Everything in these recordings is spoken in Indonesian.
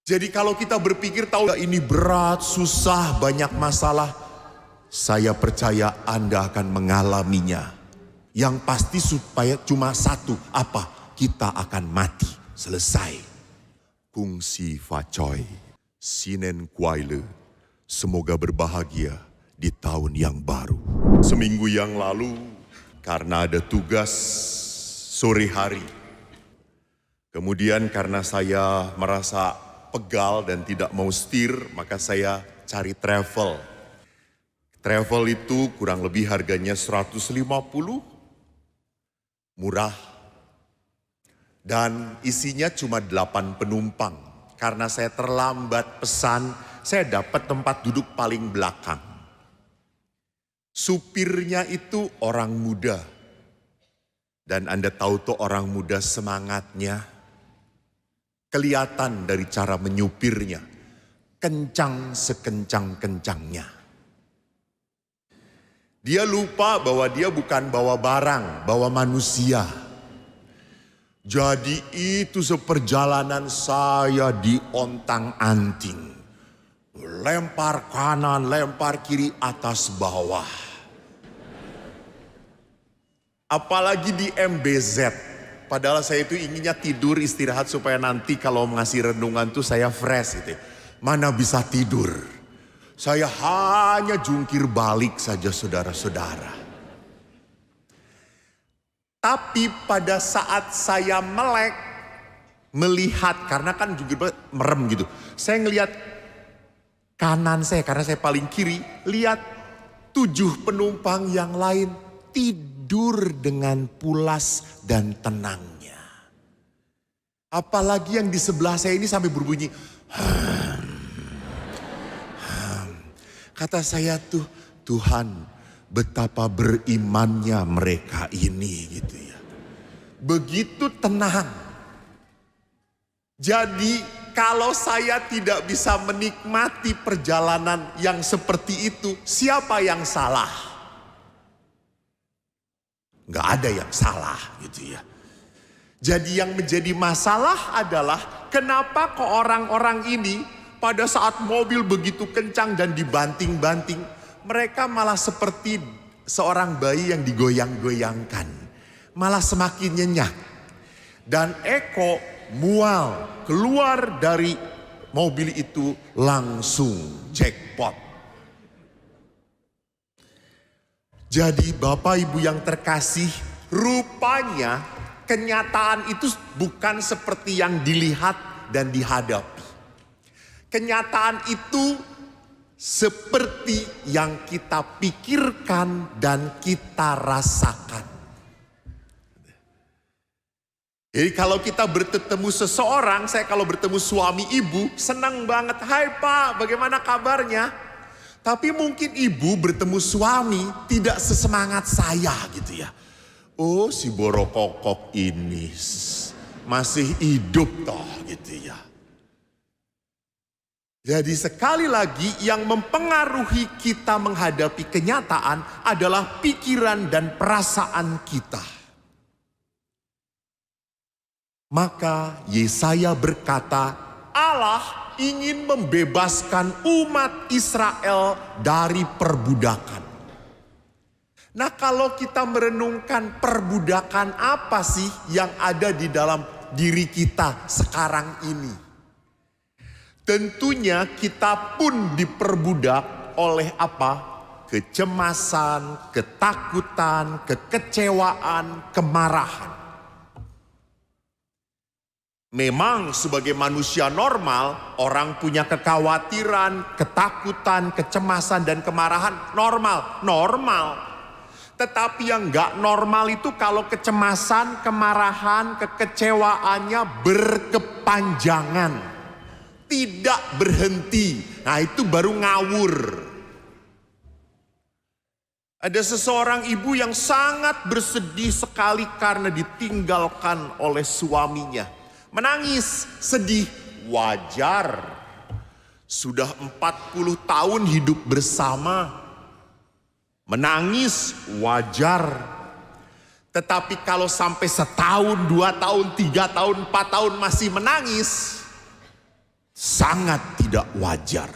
Jadi kalau kita berpikir tahu ini berat, susah, banyak masalah, saya percaya Anda akan mengalaminya. Yang pasti supaya cuma satu, apa? Kita akan mati, selesai. Kung si fa choi, sinen kuaile, semoga berbahagia di tahun yang baru. Seminggu yang lalu, karena ada tugas sore hari, kemudian karena saya merasa pegal dan tidak mau setir, maka saya cari travel. Travel itu kurang lebih harganya 150, murah. Dan isinya cuma 8 penumpang. Karena saya terlambat pesan, saya dapat tempat duduk paling belakang. Supirnya itu orang muda. Dan Anda tahu tuh orang muda semangatnya. Kelihatan dari cara menyupirnya, kencang sekencang-kencangnya. Dia lupa bahwa dia bukan bawa barang, bawa manusia. Jadi itu seperjalanan saya diontang-anting. Lempar kanan, lempar kiri, atas bawah. Apalagi di MBZ. Padahal saya itu inginnya tidur istirahat supaya nanti kalau ngasih renungan tuh saya fresh gitu. Mana bisa tidur. Saya hanya jungkir balik saja saudara-saudara. Tapi pada saat saya melek, melihat karena kan jungkir balik merem gitu. Saya ngelihat kanan saya karena saya paling kiri. Lihat 7 penumpang yang lain tidur dengan pulas dan tenangnya. Apalagi yang di sebelah saya ini sampai berbunyi. Kata saya tuh, Tuhan betapa berimannya mereka ini gitu ya. Begitu tenang. Jadi kalau saya tidak bisa menikmati perjalanan yang seperti itu, siapa yang salah? Nggak ada yang salah gitu ya. Jadi yang menjadi masalah adalah kenapa kok orang-orang ini pada saat mobil begitu kencang dan dibanting-banting, mereka malah seperti seorang bayi yang digoyang-goyangkan. Malah semakin nyenyak. Dan Eko mual keluar dari mobil itu langsung jackpot. Jadi Bapak Ibu yang terkasih, rupanya kenyataan itu bukan seperti yang dilihat dan dihadapi. Kenyataan itu seperti yang kita pikirkan dan kita rasakan. Jadi kalau kita bertemu seseorang, saya kalau bertemu suami ibu senang banget. Hai Pak, bagaimana kabarnya? Tapi mungkin ibu bertemu suami tidak sesemangat saya gitu ya. Oh si borokokok ini masih hidup toh gitu ya. Jadi sekali lagi yang mempengaruhi kita menghadapi kenyataan adalah pikiran dan perasaan kita. Maka Yesaya berkata, Allah ingin membebaskan umat Israel dari perbudakan. Nah kalau kita merenungkan perbudakan apa sih yang ada di dalam diri kita sekarang ini? Tentunya kita pun diperbudak oleh apa? Kecemasan, ketakutan, kekecewaan, kemarahan. Memang sebagai manusia normal, orang punya kekhawatiran, ketakutan, kecemasan, dan kemarahan normal. Tetapi yang gak normal itu kalau kecemasan, kemarahan, kekecewaannya berkepanjangan. Tidak berhenti. Nah itu baru ngawur. Ada seseorang ibu yang sangat bersedih sekali karena ditinggalkan oleh suaminya. Menangis, sedih, wajar. Sudah 40 tahun hidup bersama. Menangis, wajar. Tetapi kalau sampai 1 tahun, 2 tahun, 3 tahun, 4 tahun masih menangis, Sangat tidak wajar.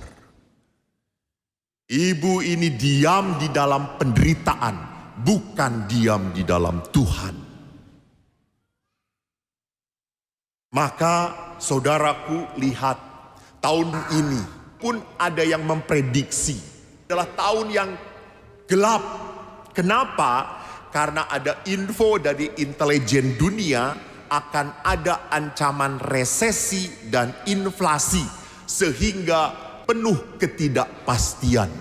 Ibu ini diam di dalam penderitaan, bukan diam di dalam Tuhan. Maka saudaraku, lihat, tahun ini pun ada yang memprediksi adalah tahun yang gelap. Kenapa? Karena ada info dari intelijen dunia akan ada ancaman resesi dan inflasi sehingga penuh ketidakpastian.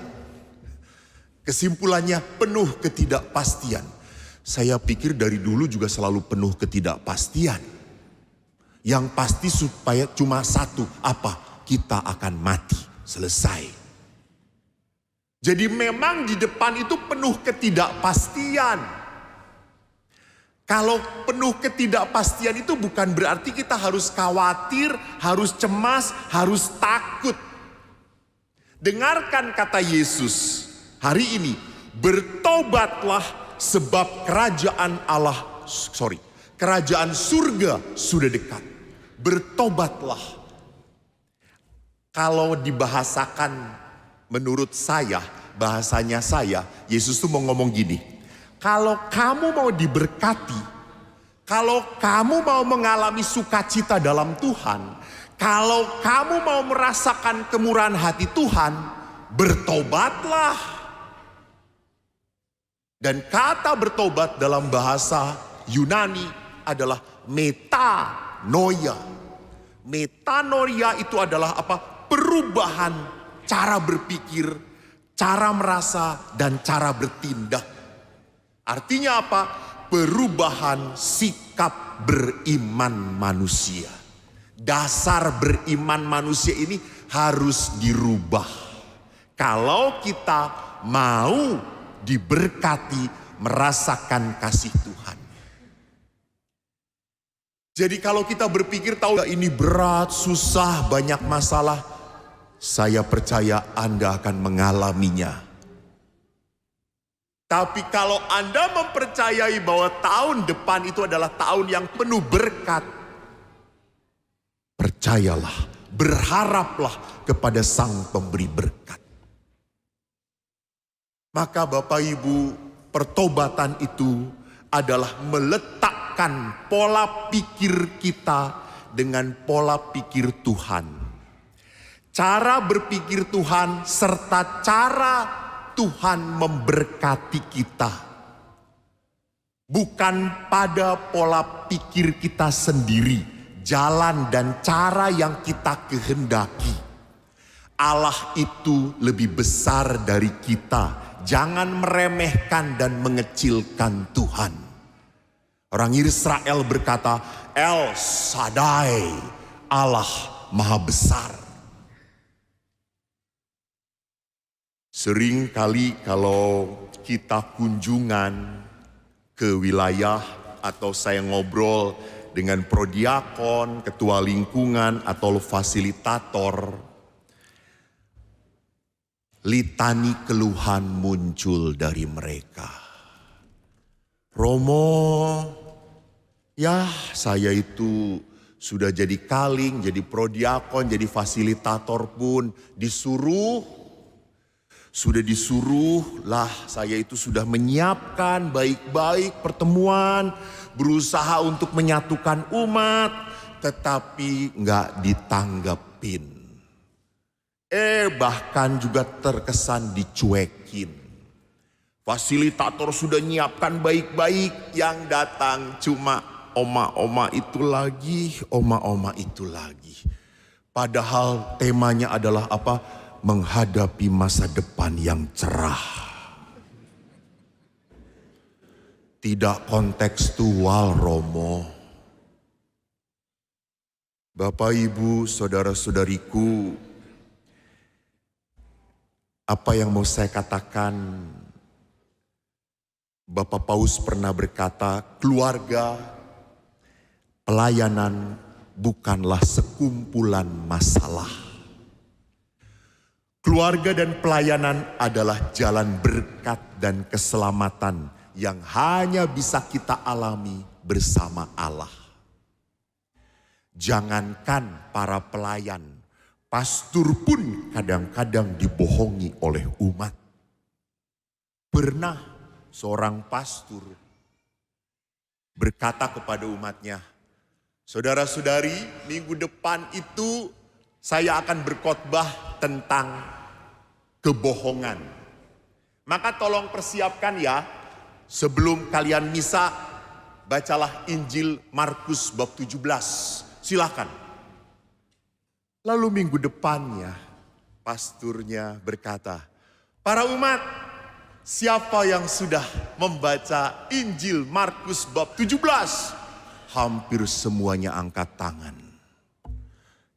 Kesimpulannya penuh ketidakpastian. Saya pikir dari dulu juga selalu penuh ketidakpastian. Yang pasti supaya cuma satu, apa? Kita akan mati, selesai. Jadi memang di depan itu penuh ketidakpastian. Kalau penuh ketidakpastian itu bukan berarti kita harus khawatir, harus cemas, harus takut. Dengarkan kata Yesus hari ini, bertobatlah sebab kerajaan surga sudah dekat. Bertobatlah. Kalau dibahasakan menurut saya, bahasanya saya, Yesus tuh mau ngomong gini. Kalau kamu mau diberkati, kalau kamu mau mengalami sukacita dalam Tuhan, kalau kamu mau merasakan kemurahan hati Tuhan, bertobatlah. Dan kata bertobat dalam bahasa Yunani adalah metanoia. Metanoia itu adalah apa? Perubahan cara berpikir, cara merasa, dan cara bertindak. Artinya apa? Perubahan sikap beriman manusia. Dasar beriman manusia ini harus dirubah. Kalau kita mau diberkati, merasakan kasih Tuhan. Jadi kalau kita berpikir tahu ini berat, susah, banyak masalah, saya percaya Anda akan mengalaminya. Tapi kalau Anda mempercayai bahwa tahun depan itu adalah tahun yang penuh berkat, percayalah, berharaplah kepada Sang Pemberi berkat. Maka Bapak Ibu, pertobatan itu adalah meletakkan pola pikir kita dengan pola pikir Tuhan. Cara berpikir Tuhan serta cara Tuhan memberkati kita. Bukan pada pola pikir kita sendiri, jalan dan cara yang kita kehendaki. Allah itu lebih besar dari kita. Jangan meremehkan dan mengecilkan Tuhan. Orang Israel berkata, El Shaddai, Allah Maha Besar. Sering kali kalau kita kunjungan ke wilayah atau saya ngobrol dengan prodiakon, ketua lingkungan atau fasilitator, litani keluhan muncul dari mereka. Romo, ya saya itu sudah jadi kaling, jadi prodiakon, jadi fasilitator pun sudah disuruh lah, saya itu sudah menyiapkan baik-baik pertemuan, berusaha untuk menyatukan umat, tetapi nggak ditanggapin. Bahkan juga terkesan dicuekin. Fasilitator sudah nyiapkan baik-baik, yang datang cuma oma-oma itu lagi, oma-oma itu lagi. Padahal temanya adalah apa? Menghadapi masa depan yang cerah. Tidak kontekstual, Romo. Bapak, Ibu, saudara-saudariku, apa yang mau saya katakan? Bapak Paus pernah berkata, keluarga, pelayanan bukanlah sekumpulan masalah. Keluarga dan pelayanan adalah jalan berkat dan keselamatan yang hanya bisa kita alami bersama Allah. Jangankan para pelayan, Pastor pun kadang-kadang dibohongi oleh umat. Pernah seorang pastor berkata kepada umatnya, saudara-saudari, minggu depan itu saya akan berkhotbah tentang kebohongan. Maka tolong persiapkan ya, sebelum kalian misa, bacalah Injil Markus bab 17. Silakan. Lalu minggu depannya, pasturnya berkata, para umat, siapa yang sudah membaca Injil Markus bab 17? Hampir semuanya angkat tangan.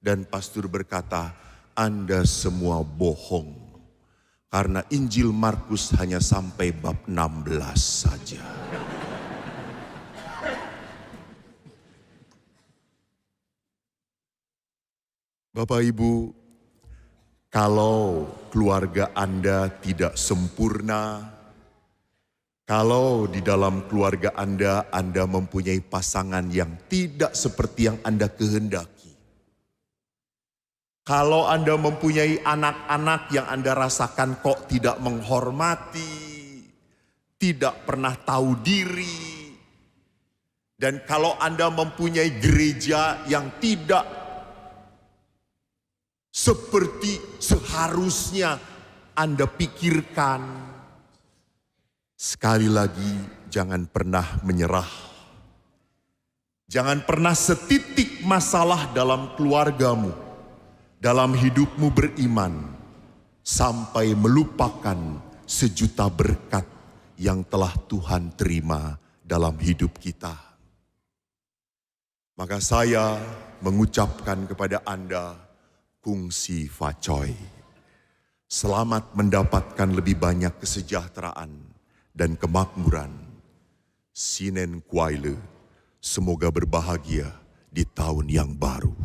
Dan pastor berkata, Anda semua bohong. Karena Injil Markus hanya sampai bab 16 saja. Bapak Ibu, kalau keluarga Anda tidak sempurna, kalau di dalam keluarga Anda mempunyai pasangan yang tidak seperti yang Anda kehendaki, kalau Anda mempunyai anak-anak yang Anda rasakan kok tidak menghormati, tidak pernah tahu diri, dan kalau Anda mempunyai gereja yang tidak seperti seharusnya Anda pikirkan, sekali lagi jangan pernah menyerah. Jangan pernah setitik masalah dalam keluargamu, dalam hidupmu beriman, sampai melupakan sejuta berkat yang telah Tuhan terima dalam hidup kita. Maka saya mengucapkan kepada Anda, kungsi Facoy. Selamat mendapatkan lebih banyak kesejahteraan dan kemakmuran. Sinen Kuaile, semoga berbahagia di tahun yang baru.